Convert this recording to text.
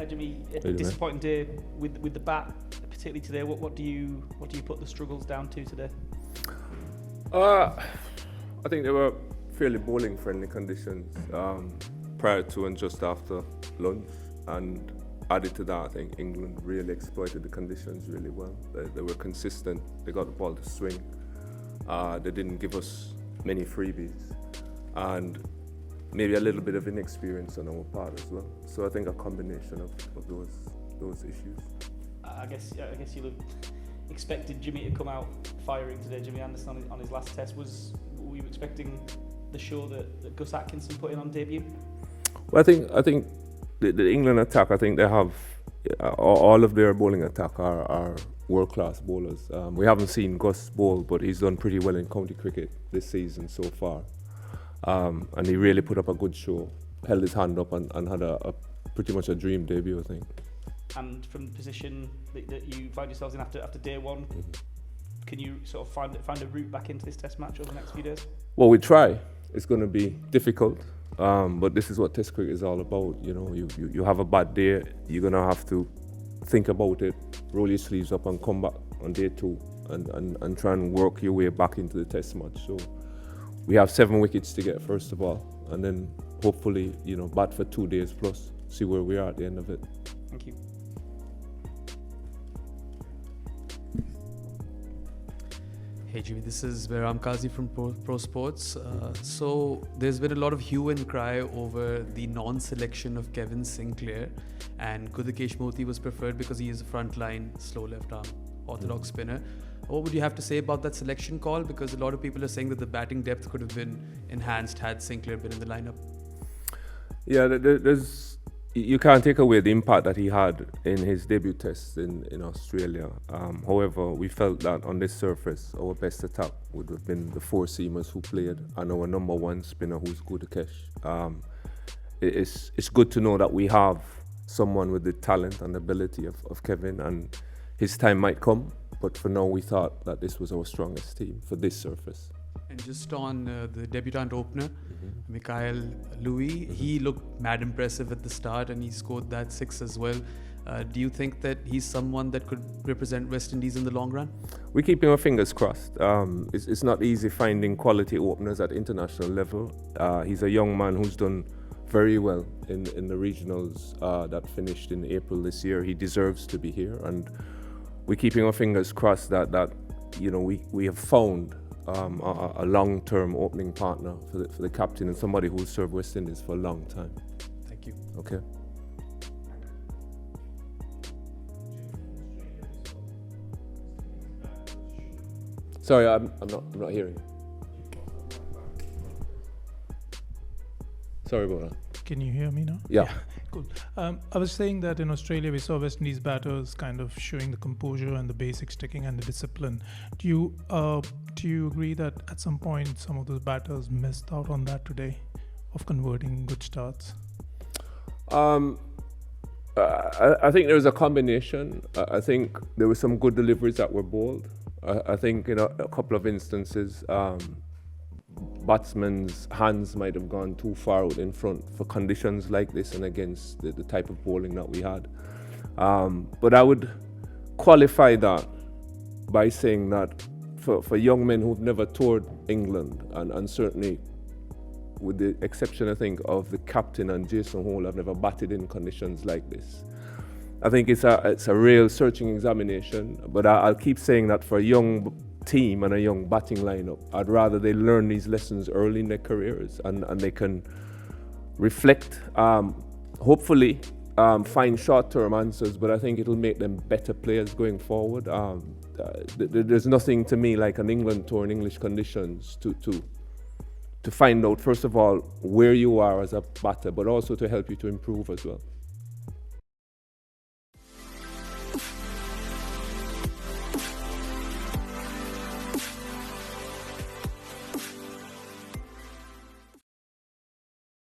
Jimmy. A disappointing day with the bat, particularly today. What do you put the struggles down to today? I think they were fairly bowling-friendly conditions prior to and just after lunch, and added to that, I think England really exploited the conditions really well. They were consistent. They got the ball to swing. They didn't give us many freebies, and maybe a little bit of inexperience on our part as well. So I think a combination of those issues. I guess you look expected Jimmy to come out firing today. Jimmy Anderson on his last test. Were you expecting the show that Gus Atkinson put in on debut? Well, I think the England attack, I think they have all of their bowling attack are world-class bowlers. We haven't seen Gus bowl, but he's done pretty well in county cricket this season so far. And he really put up a good show, held his hand up and had a pretty much a dream debut, I think. And from the position that you find yourselves in after day one, can you sort of find a route back into this test match over the next few days? Well, we try. It's going to be difficult, but this is what test cricket is all about. You know, you have a bad day, you're going to have to think about it, roll your sleeves up and come back on day two and try and work your way back into the test match. So we have 7 wickets to get first of all, and then hopefully, bat for 2 days plus, see where we are at the end of it. Thank you. Hey Jimmy, this is Behram Kazi from Pro Sports. So there's been a lot of hue and cry over the non-selection of Kevin Sinclair, and Kudakesh Moti was preferred because he is a frontline, slow left arm, orthodox spinner. What would you have to say about that selection call? Because a lot of people are saying that the batting depth could have been enhanced had Sinclair been in the lineup. Yeah, you can't take away the impact that he had in his debut test in Australia. However, we felt that on this surface, our best attack would have been the 4 seamers who played and our number 1 spinner, who's Kudakesh. It's good to know that we have someone with the talent and ability of Kevin, and his time might come. But for now, we thought that this was our strongest team for this surface. And just on the debutant opener, Mikhail Louis, he looked mad impressive at the start and he scored that 6 as well. Do you think that he's someone that could represent West Indies in the long run? We're keeping our fingers crossed. It's not easy finding quality openers at international level. He's a young man who's done very well in the regionals that finished in April this year. He deserves to be here, and we're keeping our fingers crossed that we have found a long-term opening partner for the captain and somebody who will serve West Indies for a long time. Thank you. Okay. Sorry, I'm not hearing you. Sorry about that. Can you hear me now? Yeah. Cool. I was saying that in Australia we saw West Indies batters kind of showing the composure and the basic sticking and the discipline. Do you agree that at some point some of those batters missed out on that today, of converting good starts? I think there was a combination. I think there were some good deliveries that were bowled. I think in a couple of instances, batsmen's hands might have gone too far out in front for conditions like this and against the type of bowling that we had. But I would qualify that by saying that for young men who've never toured England, and certainly with the exception, I think, of the captain and Jason Hole, have never batted in conditions like this. I think it's a real searching examination, but I'll keep saying that for a young team and a young batting lineup, I'd rather they learn these lessons early in their careers and they can reflect, hopefully find short-term answers, but I think it'll make them better players going forward. There's nothing to me like an England tour in English conditions to find out, first of all, where you are as a batter, but also to help you to improve as well.